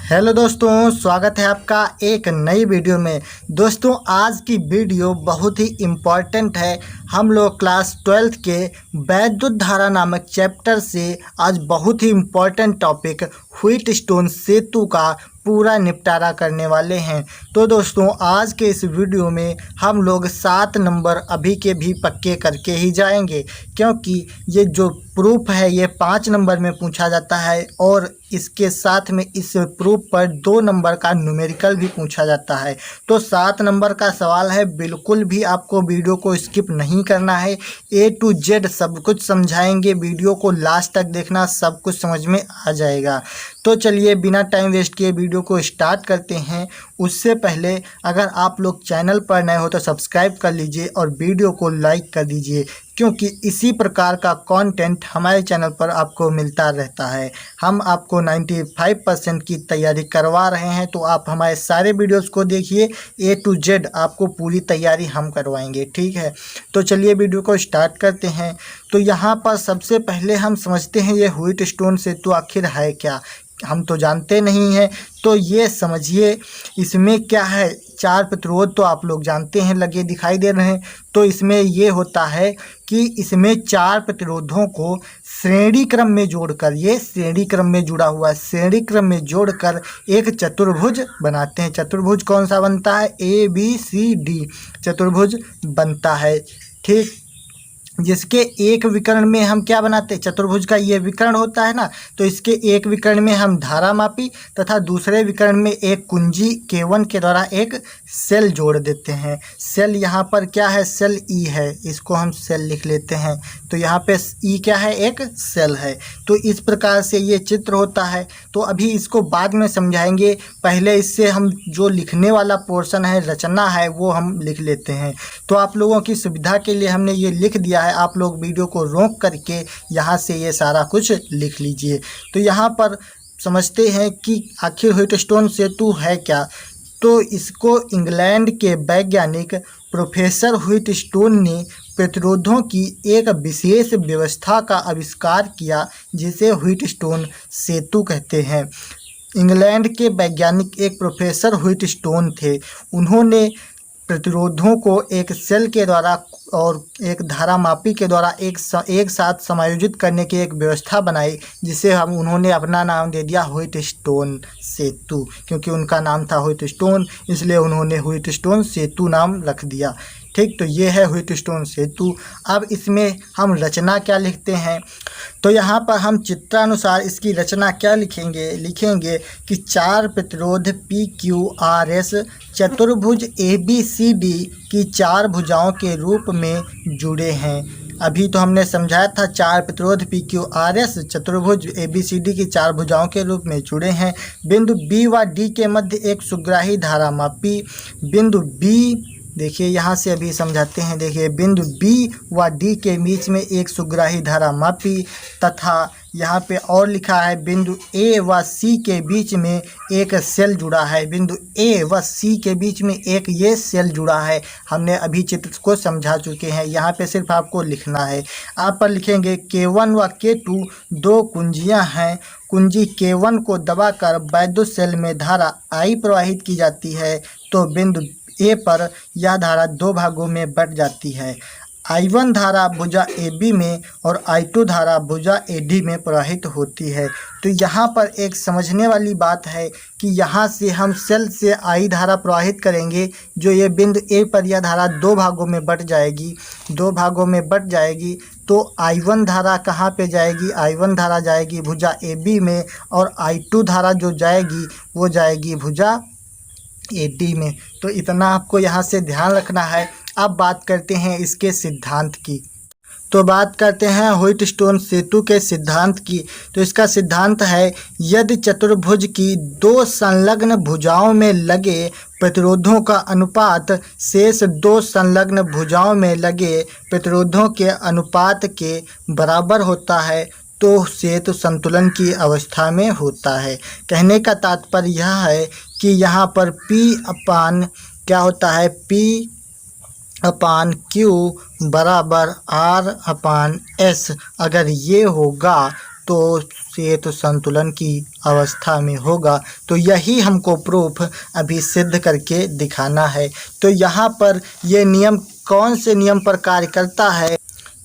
Hello दोस्तों, स्वागत है आपका एक नई वीडियो में। दोस्तों, आज की वीडियो बहुत ही इम्पॉर्टेंट है। हम लोग क्लास 12th के वैद्युत धारा नामक चैप्टर से आज बहुत ही इम्पॉर्टेंट टॉपिक व्हीटस्टोन सेतु का पूरा निपटारा करने वाले हैं। तो दोस्तों, आज के इस वीडियो में हम लोग 7 नंबर अभी के भी पक्के करके ही जाएंगे, क्योंकि ये जो प्रूफ है ये 5 नंबर में पूछा जाता है और इसके साथ में इस प्रूफ पर 2 नंबर का न्यूमेरिकल भी पूछा जाता है। तो 7 नंबर का सवाल है, बिल्कुल भी आपको वीडियो को स्किप नहीं करना है। A to Z सब कुछ समझाएंगे, वीडियो को लास्ट तक देखना, सब कुछ समझ में आ जाएगा। तो चलिए बिना टाइम वेस्ट किए वीडियो को स्टार्ट करते हैं। उससे पहले अगर आप लोग चैनल पर नए हो तो सब्सक्राइब कर लीजिए और वीडियो को लाइक कर दीजिए, क्योंकि इसी प्रकार का कंटेंट हमारे चैनल पर आपको मिलता रहता है। हम आपको 95% की तैयारी करवा रहे हैं, तो आप हमारे सारे वीडियोस को देखिए। A to Z आपको पूरी तैयारी हम करवाएंगे, ठीक है। तो चलिए वीडियो को स्टार्ट करते हैं। तो यहाँ पर सबसे पहले हम समझते हैं ये व्हीटस्टोन सेतु आखिर है क्या। हम तो जानते नहीं हैं, तो ये समझिए इसमें क्या है। 4 प्रतिरोध तो आप लोग जानते हैं, लगे दिखाई दे रहे हैं। तो इसमें ये होता है कि इसमें 4 प्रतिरोधों को श्रेणी क्रम में जोड़कर, ये श्रेणी क्रम में जुड़ा हुआ है, श्रेणी क्रम में जोड़कर एक चतुर्भुज बनाते हैं। चतुर्भुज कौन सा बनता है? ABCD चतुर्भुज बनता है, ठीक। जिसके एक विकर्ण में हम क्या बनाते हैं? चतुर्भुज का ये विकर्ण होता है ना, तो इसके एक विकर्ण में हम धारा मापी तथा दूसरे विकर्ण में एक कुंजी K1 के द्वारा एक सेल जोड़ देते हैं। सेल यहाँ पर क्या है? सेल E है, इसको हम सेल लिख लेते हैं। तो यहाँ पे E क्या है? एक सेल है। तो इस प्रकार से ये चित्र होता है। तो अभी इसको बाद में समझाएंगे, पहले इससे हम जो लिखने वाला पोर्शन है, रचना है, वो हम लिख लेते हैं। तो आप लोगों की सुविधा के लिए हमने ये लिख दिया है, आप लोग वीडियो को रोक करके यहाँ से ये सारा कुछ लिख लीजिए। तो यहाँ पर समझते हैं कि आखिर व्हीटस्टोन सेतु है क्या। तो इसको इंग्लैंड के वैज्ञानिक प्रोफेसर व्हीटस्टोन ने प्रतिरोधों की एक विशेष व्यवस्था का आविष्कार किया, जिसे व्हीटस्टोन सेतु कहते हैं। इंग्लैंड के वैज्ञानिक एक प्रोफेसर व्हीटस्टोन थे। उन्होंने प्रतिरोधों को एक सेल के द्वारा और एक धारामापी के द्वारा एक साथ समायोजित करने की एक व्यवस्था बनाई, जिसे उन्होंने अपना नाम दे दिया व्हीटस्टोन सेतु। क्योंकि उनका नाम था व्हीटस्टोन, इसलिए उन्होंने व्हीटस्टोन सेतु नाम रख दिया, ठीक। तो ये है व्हीटस्टोन सेतु। अब इसमें हम रचना क्या लिखते हैं, तो यहाँ पर हम चित्रानुसार इसकी रचना क्या लिखेंगे कि 4 प्रतिरोध PQRS चतुर्भुज ABCD की 4 भुजाओं के रूप में जुड़े हैं। अभी तो हमने समझाया था 4 प्रतिरोध PQRS चतुर्भुज ABCD की 4 भुजाओं के रूप में जुड़े हैं। बिंदु B व D के मध्य एक सुग्राही धारा मापी। बिंदु B, देखिए यहाँ से अभी समझाते हैं। देखिए बिंदु B व D के बीच में एक सुग्राही धारा मापी, तथा यहाँ पे और लिखा है बिंदु A व C के बीच में एक सेल जुड़ा है। बिंदु A व C के बीच में एक ये सेल जुड़ा है। हमने अभी चित्र को समझा चुके हैं, यहाँ पे सिर्फ आपको लिखना है। आप पर लिखेंगे K1 व K2 2 कुंजियाँ हैं। कुंजी K1 को दबाकर वैद्युत सेल में धारा I प्रवाहित की जाती है, तो बिंदु A पर यह धारा 2 भागों में बट जाती है। I1 धारा भुजा AB में और I2 धारा भुजा AD में प्रवाहित होती है। तो यहाँ पर एक समझने वाली बात है कि यहाँ से हम सेल से I धारा प्रवाहित करेंगे, जो ये बिंदु A पर यह धारा 2 भागों में बट जाएगी। 2 भागों में बट जाएगी तो I1 धारा कहाँ पे जाएगी? I1 धारा जाएगी भुजा AB में, और I2 धारा जो जाएगी वो जाएगी भुजा AD में। तो इतना आपको यहाँ से ध्यान रखना है। अब बात करते हैं इसके सिद्धांत की। तो बात करते हैं व्हीटस्टोन सेतु के सिद्धांत की। तो इसका सिद्धांत है, यदि चतुर्भुज की 2 संलग्न भुजाओं में लगे प्रतिरोधों का अनुपात शेष 2 संलग्न भुजाओं में लगे प्रतिरोधों के अनुपात के बराबर होता है, तो सेतु संतुलन की अवस्था में होता है। कहने का तात्पर्य यह है कि यहाँ पर P अपान क्या होता है? P अपान Q बराबर R अपान S अगर ये होगा तो सेतु संतुलन की अवस्था में होगा। तो यही हमको प्रूफ अभी सिद्ध करके दिखाना है। तो यहाँ पर ये नियम कौन से नियम पर कार्य करता है?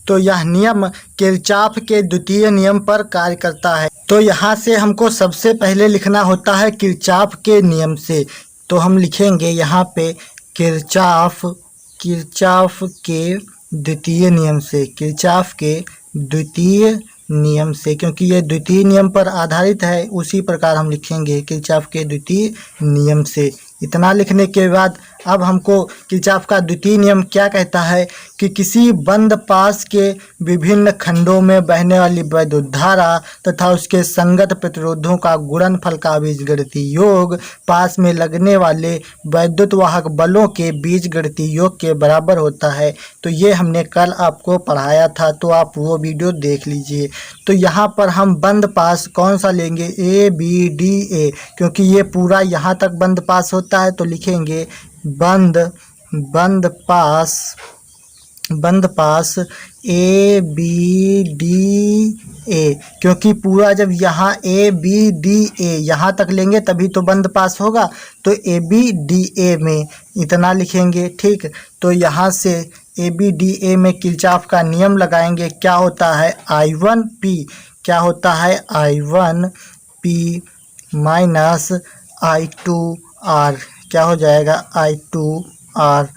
तो यह नियम किरचॉफ के द्वितीय नियम पर कार्य करता है। तो यहाँ से हमको सबसे पहले लिखना होता है किरचॉफ के नियम से। तो हम लिखेंगे यहाँ पे किरचॉफ के द्वितीय नियम से, किरचॉफ के द्वितीय नियम से, क्योंकि ये द्वितीय नियम पर आधारित है, उसी प्रकार हम लिखेंगे किरचॉफ के द्वितीय नियम से। इतना लिखने के बाद अब हमको किरचॉफ का द्वितीय नियम क्या कहता है कि किसी बंद पास के विभिन्न खंडों में बहने वाली वैद्युत धारा तथा उसके संगत प्रतिरोधों का गुणनफल का बीजगणितीय योग पास में लगने वाले वैद्युत वाहक बलों के बीजगणितीय योग के बराबर होता है। तो ये हमने कल आपको पढ़ाया था, तो आप वो वीडियो देख लीजिए। तो यहाँ पर हम बंद पास कौन सा लेंगे? ABDA, क्योंकि ये पूरा यहाँ तक बंद पास होता है। तो लिखेंगे बंद पास ABDA, क्योंकि पूरा जब यहाँ ABDA यहाँ तक लेंगे तभी तो बंद पास होगा। तो ABDA में इतना लिखेंगे, ठीक। तो यहाँ से ABDA में किरचॉफ का नियम लगाएंगे। क्या होता है? I1P, क्या होता है? I1P माइनस I2R, क्या हो जाएगा? I2R।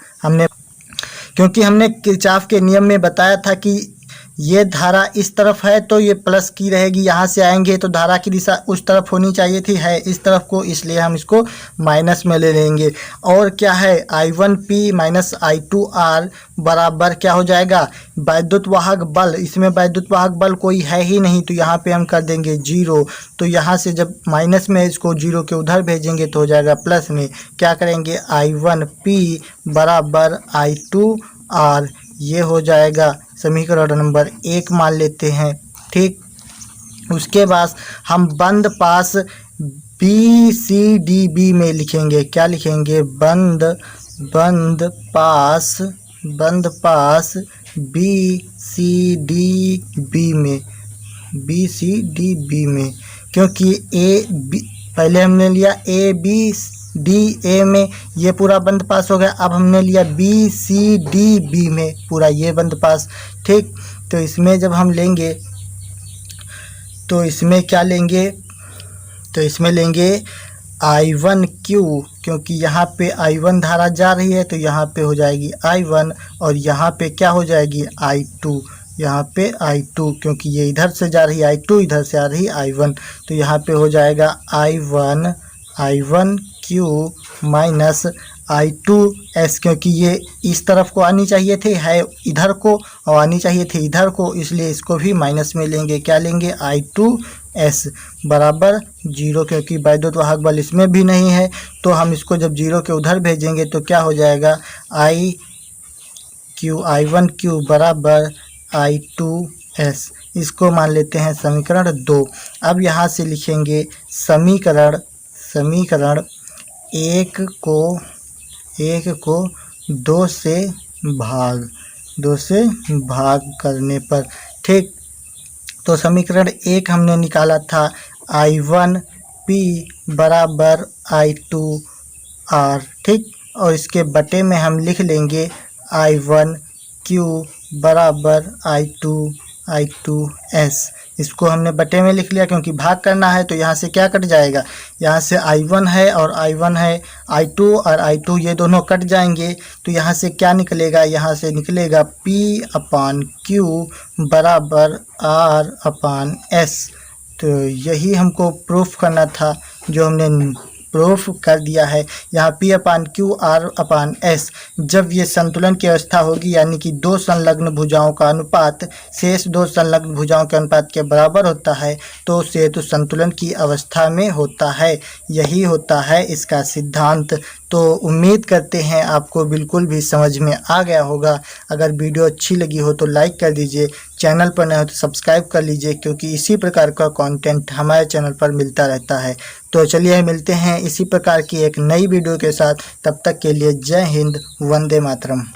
क्योंकि हमने किरचॉफ के नियम में बताया था कि ये धारा इस तरफ है तो ये प्लस की रहेगी, यहाँ से आएंगे तो धारा की दिशा उस तरफ होनी चाहिए थी, है इस तरफ को, इसलिए हम इसको माइनस में ले लेंगे। और क्या है? I1P माइनस I2R बराबर क्या हो जाएगा? वैद्युत वाहक बल, इसमें वैद्युत वाहक बल कोई है ही नहीं, तो यहाँ पे हम कर देंगे 0। तो यहाँ से जब माइनस में इसको 0 के उधर भेजेंगे तो हो जाएगा प्लस में। क्या करेंगे? I1P बराबर I2R, ये हो जाएगा समीकरण नंबर 1 मान लेते हैं, ठीक। उसके बाद हम बंद पास BCDB में लिखेंगे। क्या लिखेंगे? बंद पास BCDB में, क्योंकि पहले हमने लिया ABDA में, ये पूरा बंद पास हो गया। अब हमने लिया BCDB में पूरा ये बंद पास, ठीक। तो इसमें जब हम लेंगे तो इसमें क्या लेंगे? तो इसमें लेंगे I1Q, क्योंकि यहाँ पे I1 धारा जा रही है तो यहाँ पे हो जाएगी I1, और यहाँ पे क्या हो जाएगी? I2, यहाँ पे I2, क्योंकि ये इधर से जा रही है I2, इधर से आ रही है I1। तो यहाँ पे हो जाएगा I1Q माइनस I2S, क्योंकि ये इस तरफ को आनी चाहिए थे, है इधर को, और आनी चाहिए थी इधर को, इसलिए इसको भी माइनस में लेंगे। क्या लेंगे? I2S बराबर 0, क्योंकि वैद्युत वाहक बल इसमें भी नहीं है। तो हम इसको जब 0 के उधर भेजेंगे तो क्या हो जाएगा? I1Q बराबर I2S, इसको मान लेते हैं समीकरण 2। अब यहाँ से लिखेंगे समीकरण 1 को 2 से भाग करने पर, ठीक। तो समीकरण 1 हमने निकाला था I1P बराबर I2R, ठीक। और इसके बटे में हम लिख लेंगे I1Q बराबर I2S। इसको हमने बटे में लिख लिया, क्योंकि भाग करना है। तो यहाँ से क्या कट जाएगा? यहाँ से I1 है और I1 है, I2 और I2 ये दोनों कट जाएंगे। तो यहाँ से क्या निकलेगा? यहाँ से निकलेगा P/Q बराबर R/S। तो यही हमको प्रूफ करना था, जो हमने प्रूफ कर दिया है। यहाँ P/Q R/S जब ये संतुलन की अवस्था होगी, यानी कि 2 संलग्न भुजाओं का अनुपात शेष 2 संलग्न भुजाओं के अनुपात के बराबर होता है, तो सेतु संतुलन की अवस्था में होता है। यही होता है इसका सिद्धांत। तो उम्मीद करते हैं आपको बिल्कुल भी समझ में आ गया होगा। अगर वीडियो अच्छी लगी हो तो लाइक कर दीजिए, चैनल पर नए हो तो सब्सक्राइब कर लीजिए, क्योंकि इसी प्रकार का कंटेंट हमारे चैनल पर मिलता रहता है। तो चलिए मिलते हैं इसी प्रकार की एक नई वीडियो के साथ। तब तक के लिए जय हिंद, वंदे मातरम।